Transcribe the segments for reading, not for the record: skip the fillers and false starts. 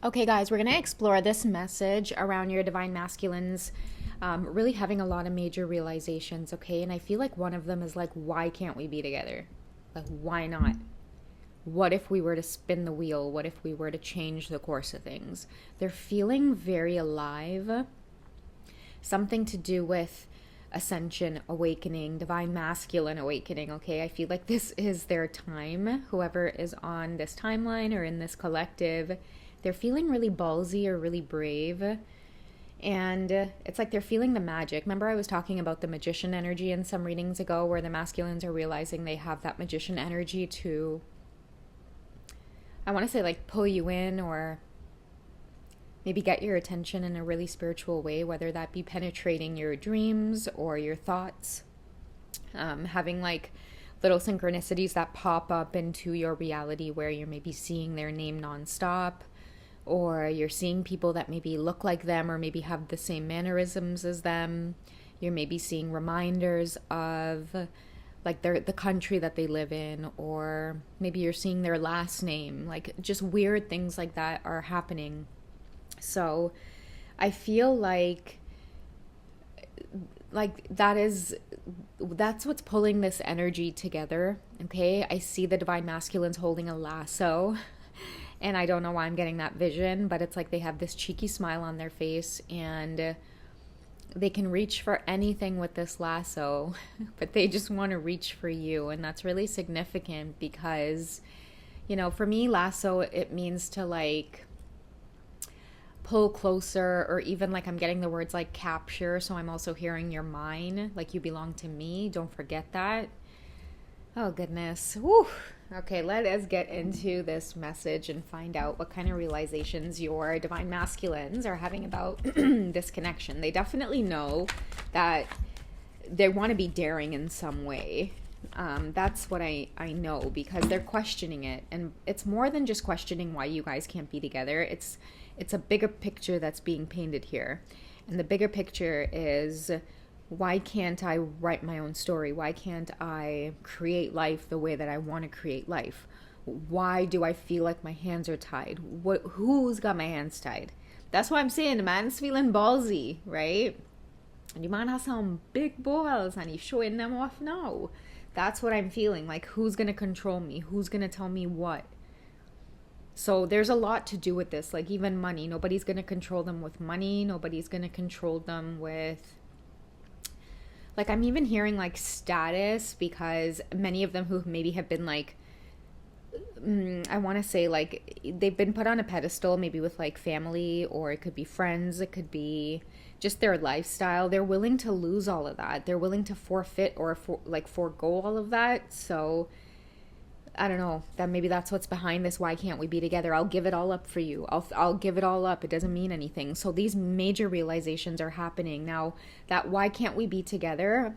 Okay, guys, we're going to explore this message around your divine masculines really having a lot of major realizations, okay? And I feel like one of them is like, why can't we be together? Like, why not? What if we were to spin the wheel? What if we were to change the course of things? They're feeling very alive. Something to do with ascension, awakening, divine masculine awakening, okay? I feel like this is their time. Whoever is on this timeline or in this collective, they're feeling really ballsy or really brave. And it's like they're feeling the magic. Remember, I was talking about the magician energy in some readings ago, where the masculines are realizing they have that magician energy to, I want to say, like, pull you in or maybe get your attention in a really spiritual way, whether that be penetrating your dreams or your thoughts, having like little synchronicities that pop up into your reality where you're maybe seeing their name nonstop, or you're seeing people that maybe look like them or maybe have the same mannerisms as them. You're maybe seeing reminders of like the country that they live in, or maybe you're seeing their last name. Like, just weird things like that are happening. So I feel like that's what's pulling this energy together. Okay, I see the divine masculines holding a lasso, and I don't know why I'm getting that vision, but it's like they have this cheeky smile on their face and they can reach for anything with this lasso, but they just want to reach for you. And that's really significant because, you know, for me, lasso, it means to like pull closer, or even like I'm getting the words like capture. So I'm also hearing your mind, like you belong to me. Don't forget that. Oh, goodness. Whew. Okay, let us get into this message and find out what kind of realizations your divine masculines are having about this connection. They definitely know that they want to be daring in some way. That's what I know, because they're questioning it. And it's more than just questioning why you guys can't be together. It's a bigger picture that's being painted here. And the bigger picture is, why can't I write my own story? Why can't I create life the way that I want to create life? Why do I feel like my hands are tied? Who's got my hands tied? That's what I'm saying. The man's feeling ballsy, right? And you man has some big balls and he's showing them off now. That's what I'm feeling. Like, who's going to control me? Who's going to tell me what? So there's a lot to do with this. Like, even money. Nobody's going to control them with money. Nobody's going to control them with... Like, I'm even hearing, like, status, because many of them who maybe have been, like, I want to say, like, they've been put on a pedestal, maybe with, like, family, or it could be friends, it could be just their lifestyle. They're willing to lose all of that. They're willing to forfeit or, forego all of that. So I don't know, that maybe that's what's behind this. Why can't we be together? I'll give it all up for you. I'll give it all up. It doesn't mean anything. So these major realizations are happening now. That why can't we be together?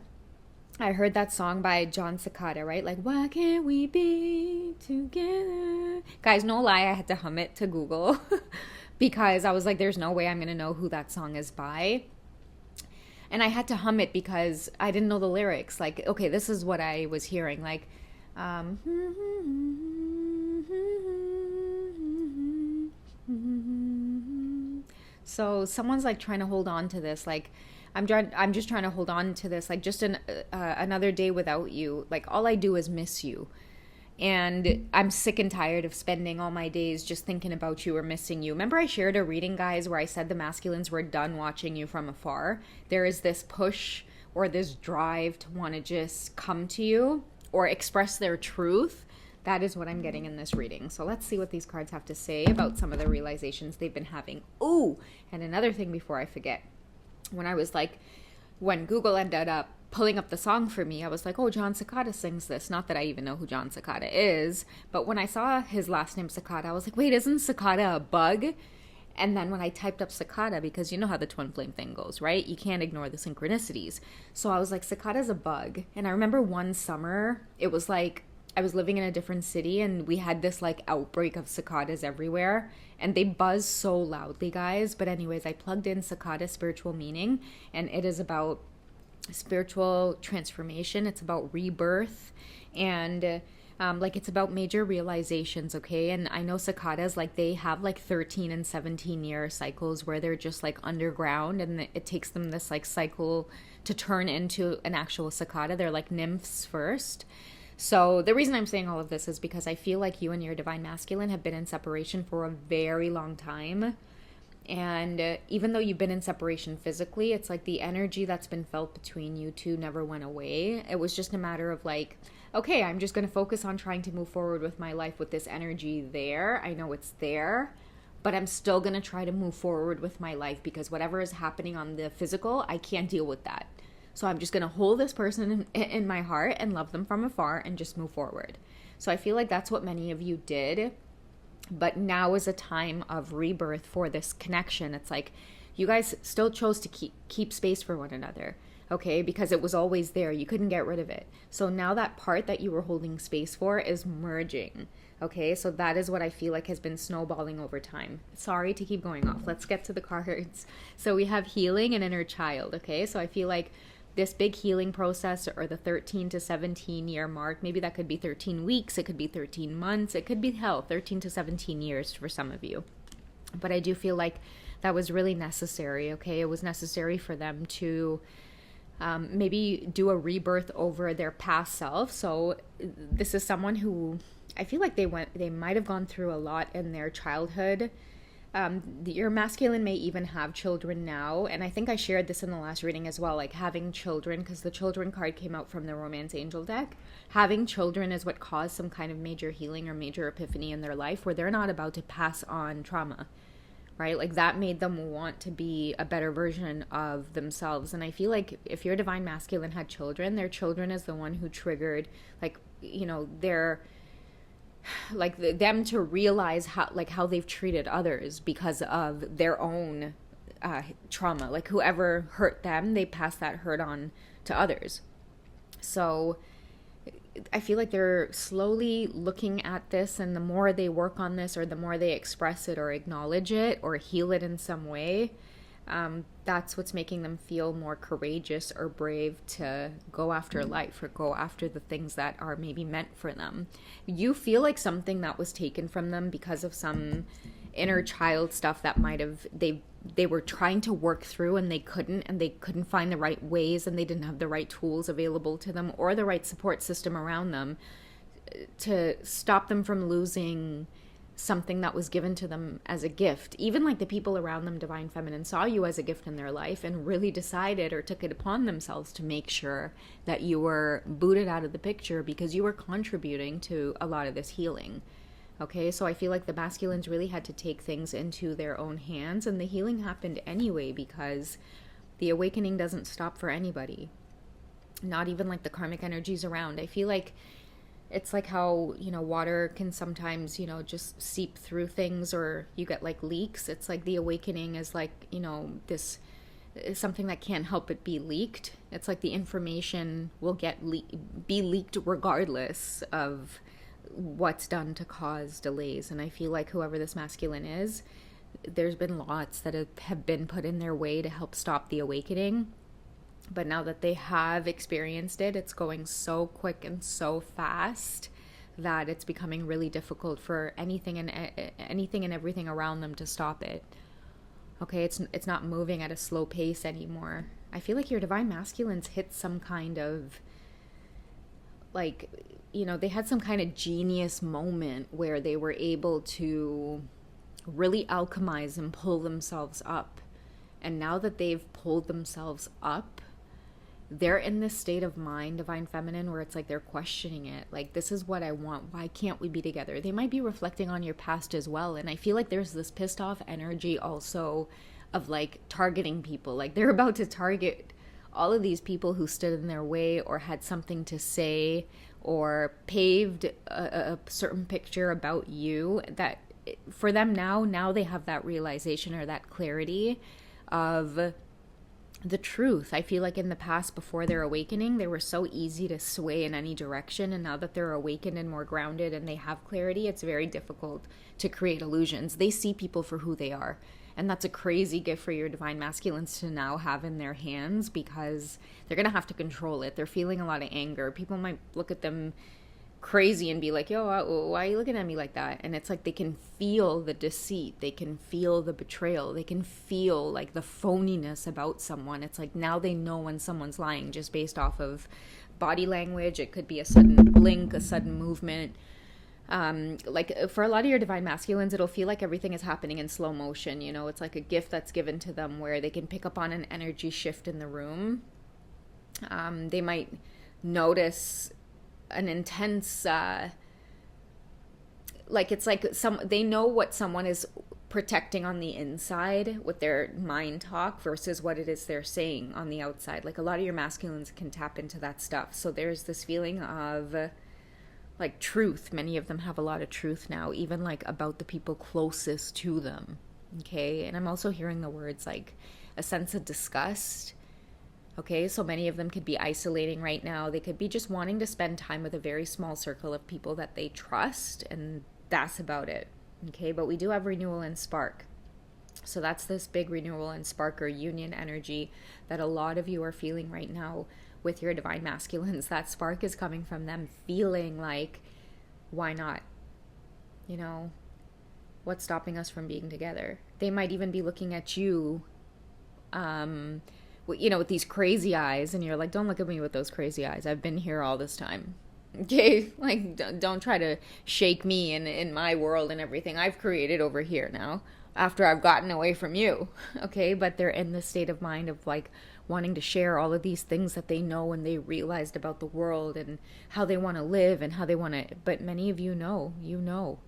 I heard that song by John Cicada, right? Like, why can't we be together? Guys, no lie, I had to hum it to Google because I was like, there's no way I'm going to know who that song is by. And I had to hum it because I didn't know the lyrics. Like, okay, this is what I was hearing. Like, so someone's like trying to hold on to this. Like, I'm just trying to hold on to this. Like, just another day without you. Like, all I do is miss you. And I'm sick and tired of spending all my days just thinking about you or missing you. Remember, I shared a reading, guys, where I said the masculines were done watching you from afar. There is this push or this drive to want to just come to you or express their truth. That is what I'm getting in this reading. So let's see what these cards have to say about some of the realizations they've been having. Ooh, and another thing before I forget. When Google ended up pulling up the song for me, I was like, oh, John Cicada sings this. Not that I even know who John Cicada is. But when I saw his last name Cicada, I was like, wait, isn't Cicada a bug? And then when I typed up cicada, because you know how the twin flame thing goes, right? You can't ignore the synchronicities. So I was like, cicada's a bug. And I remember one summer, it was like I was living in a different city and we had this like outbreak of cicadas everywhere. And they buzz so loudly, guys. But anyways, I plugged in cicada spiritual meaning, and it is about spiritual transformation. It's about rebirth. And Like it's about major realizations, okay? And I know cicadas, like they have like 13 and 17-year cycles where they're just like underground, and it takes them this like cycle to turn into an actual cicada. They're like nymphs first. So the reason I'm saying all of this is because I feel like you and your divine masculine have been in separation for a very long time. And even though you've been in separation physically, it's like the energy that's been felt between you two never went away. It was just a matter of like, okay, I'm just going to focus on trying to move forward with my life with this energy there. I know it's there, but I'm still going to try to move forward with my life because whatever is happening on the physical, I can't deal with that. So I'm just going to hold this person in my heart and love them from afar and just move forward. So I feel like that's what many of you did. But now is a time of rebirth for this connection. It's like you guys still chose to keep space for one another, okay? Because it was always there. You couldn't get rid of it. So now that part that you were holding space for is merging, okay? So that is what I feel like has been snowballing over time. Sorry to keep going off. Let's get to the cards. So we have healing and inner child, okay? So I feel like this big healing process, or the 13 to 17 year mark, maybe that could be 13 weeks, it could be 13 months, it could be 13 to 17 years for some of you. But I do feel like that was really necessary, okay? It was necessary for them to maybe do a rebirth over their past self. So this is someone who I feel like they might have gone through a lot in their childhood. Your masculine may even have children now, and I think I shared this in the last reading as well, like having children, because the children card came out from the Romance Angel deck. Having children is what caused some kind of major healing or major epiphany in their life where they're not about to pass on trauma, right? Like that made them want to be a better version of themselves. And I feel like if your divine masculine had children, their children is the one who triggered, like, you know, their them to realize how they've treated others because of their own trauma. Like whoever hurt them, they pass that hurt on to others. So I feel like they're slowly looking at this, and the more they work on this, or the more they express it or acknowledge it or heal it in some way, that's what's making them feel more courageous or brave to go after life or go after the things that are maybe meant for them. You feel like something that was taken from them because of some inner child stuff that might have they were trying to work through and they couldn't find the right ways, and they didn't have the right tools available to them or the right support system around them to stop them from losing something that was given to them as a gift. Even like the people around them, divine feminine, saw you as a gift in their life and really decided or took it upon themselves to make sure that you were booted out of the picture because you were contributing to a lot of this healing. Okay, so I feel like the masculines really had to take things into their own hands, and the healing happened anyway because the awakening doesn't stop for anybody. Not even like the karmic energies around. I feel like it's like how, you know, water can sometimes, you know, just seep through things, or you get like leaks. It's like the awakening is like, you know, this is something that can't help but be leaked. It's like the information will be leaked regardless of what's done to cause delays. And I feel like whoever this masculine is, there's been lots that have been put in their way to help stop the awakening. But now that they have experienced it, it's going so quick and so fast that it's becoming really difficult for anything and everything around them to stop it. Okay, it's not moving at a slow pace anymore. I feel like your divine masculines hit some kind of, like, you know, they had some kind of genius moment where they were able to really alchemize and pull themselves up. And now that they've pulled themselves up, they're in this state of mind, divine feminine, where it's like they're questioning it. Like, this is what I want. Why can't we be together? They might be reflecting on your past as well. And I feel like there's this pissed off energy also of like targeting people. Like they're about to target all of these people who stood in their way or had something to say or paved a certain picture about you, that for them now they have that realization or that clarity of the truth. I feel like in the past, before their awakening, they were so easy to sway in any direction, and now that they're awakened and more grounded and they have clarity, it's very difficult to create illusions. They see people for who they are, and that's a crazy gift for your divine masculines to now have in their hands, because they're going to have to control it. They're feeling a lot of anger. People might look at them crazy and be like, yo, why are you looking at me like that? And it's like they can feel the deceit, they can feel the betrayal, they can feel like the phoniness about someone. It's like now they know when someone's lying just based off of body language. It could be a sudden blink, a sudden movement. Like for a lot of your divine masculines, it'll feel like everything is happening in slow motion. You know, it's like a gift that's given to them where they can pick up on an energy shift in the room. They might notice an intense, like it's like they know what someone is protecting on the inside with their mind talk versus what it is they're saying on the outside. Like a lot of your masculines can tap into that stuff. So there's this feeling of like truth. Many of them have a lot of truth now, even like about the people closest to them. Okay. And I'm also hearing the words like a sense of disgust. Okay. So many of them could be isolating right now. They could be just wanting to spend time with a very small circle of people that they trust. And that's about it. Okay. But we do have renewal and spark. So that's this big renewal and spark or union energy that a lot of you are feeling right now with your divine masculines. That spark is coming from them feeling like, why not? You know, what's stopping us from being together? They might even be looking at you, you know, with these crazy eyes, and you're like, don't look at me with those crazy eyes. I've been here all this time. Okay, like don't try to shake me in my world and everything I've created over here now after I've gotten away from you. Okay, but they're in this state of mind of like wanting to share all of these things that they know and they realized about the world and how they want to live and how they want to, but many of you know.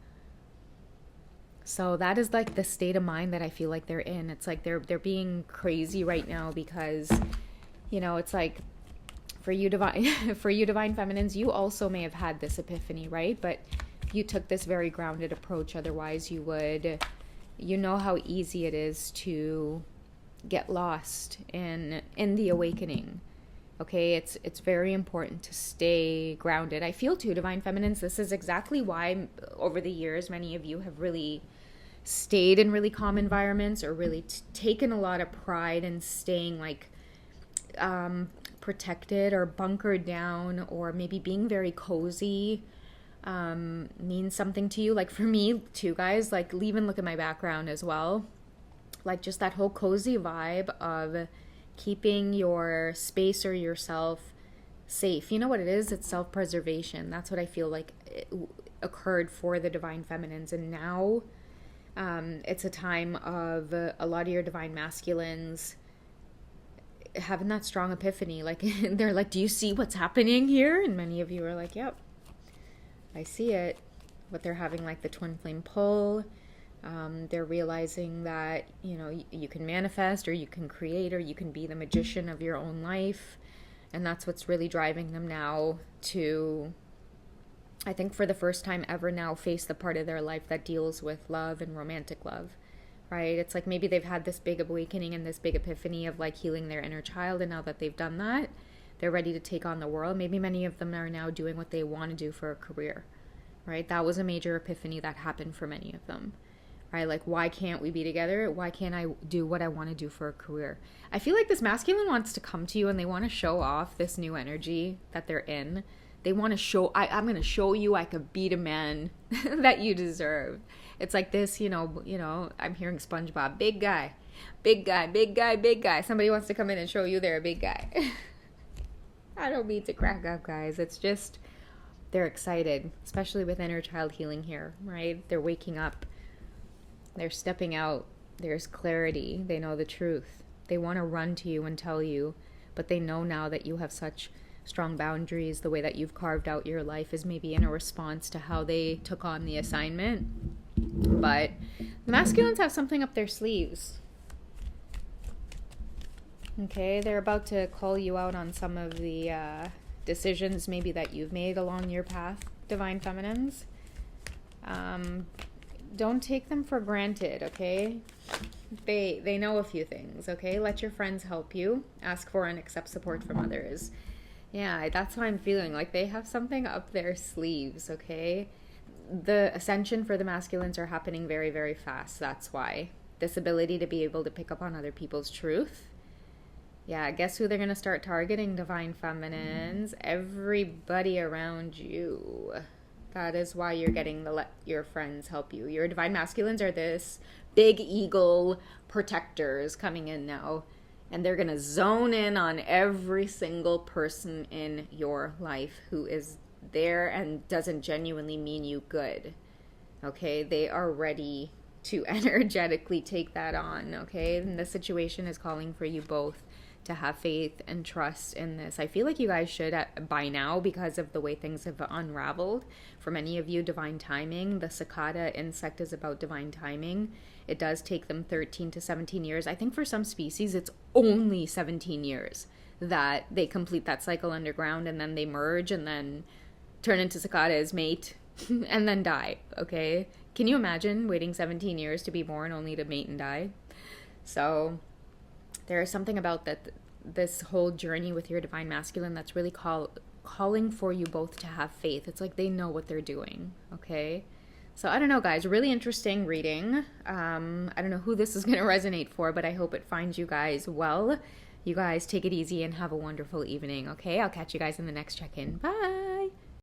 So that is like the state of mind that I feel like they're in. It's like they're being crazy right now because, you know, it's like for you divine feminines, you also may have had this epiphany, right? But you took this very grounded approach. Otherwise you would, you know how easy it is to get lost in the awakening. Okay, it's very important to stay grounded. I feel too, divine feminines, this is exactly why over the years many of you have really stayed in really calm environments or really taken a lot of pride in staying like protected or bunkered down, or maybe being very cozy means something to you. Like for me too, guys, like even look at my background as well. Like just that whole cozy vibe of keeping your space or yourself safe. You know what it is? It's self-preservation. That's what I feel like occurred for the divine feminines. And now it's a time of a lot of your divine masculines having that strong epiphany. Like they're like, do you see what's happening here? And many of you are like, yep, I see it. But they're having like the twin flame pull. They're realizing that, you know, you can manifest or you can create or you can be the magician of your own life. And that's what's really driving them now to, I think for the first time ever now, face the part of their life that deals with love and romantic love, right? It's like maybe they've had this big awakening and this big epiphany of like healing their inner child. And now that they've done that, they're ready to take on the world. Maybe many of them are now doing what they want to do for a career, right? That was a major epiphany that happened for many of them. Right? Like, why can't we be together? Why can't I do what I want to do for a career? I feel like this masculine wants to come to you and they want to show off this new energy that they're in. They want to show, I'm going to show you I could be the man that you deserve. It's like this, you know, I'm hearing SpongeBob, big guy, big guy, big guy, big guy. Somebody wants to come in and show you they're a big guy. I don't mean to crack up, guys. It's just, they're excited, especially with inner child healing here, right? They're waking up. They're stepping out. There's clarity. They know the truth. They want to run to you and tell you, but they know now that you have such strong boundaries. The way that you've carved out your life is maybe in a response to how they took on the assignment. But the masculines have something up their sleeves. Okay, they're about to call you out on some of the decisions maybe that you've made along your path, divine feminines. Don't take them for granted, okay? They know a few things, okay? Let your friends help you. Ask for and accept support from others. Yeah, that's what I'm feeling. Like they have something up their sleeves, okay? The ascension for the masculines are happening very, very fast. That's why. This ability to be able to pick up on other people's truth Yeah, guess who they're going to start targeting, divine feminines? Everybody around you. That is why you're getting the let your friends help you. Your divine masculines are this big eagle protectors coming in now. And they're going to zone in on every single person in your life who is there and doesn't genuinely mean you good. Okay? They are ready to energetically take that on. Okay? And the situation is calling for you both to have faith and trust in this. I feel like you guys should by now, because of the way things have unraveled. For many of you, divine timing, the cicada insect is about divine timing. It does take them 13 to 17 years. I think for some species, it's only 17 years that they complete that cycle underground, and then they merge and then turn into cicadas, mate, and then die, okay? Can you imagine waiting 17 years to be born only to mate and die? So there is something about that, this whole journey with your divine masculine that's really calling for you both to have faith. It's like they know what they're doing, okay? So I don't know, guys, really interesting reading. I don't know who this is going to resonate for, but I hope it finds you guys well. You guys take it easy and have a wonderful evening, okay? I'll catch you guys in the next check-in. Bye!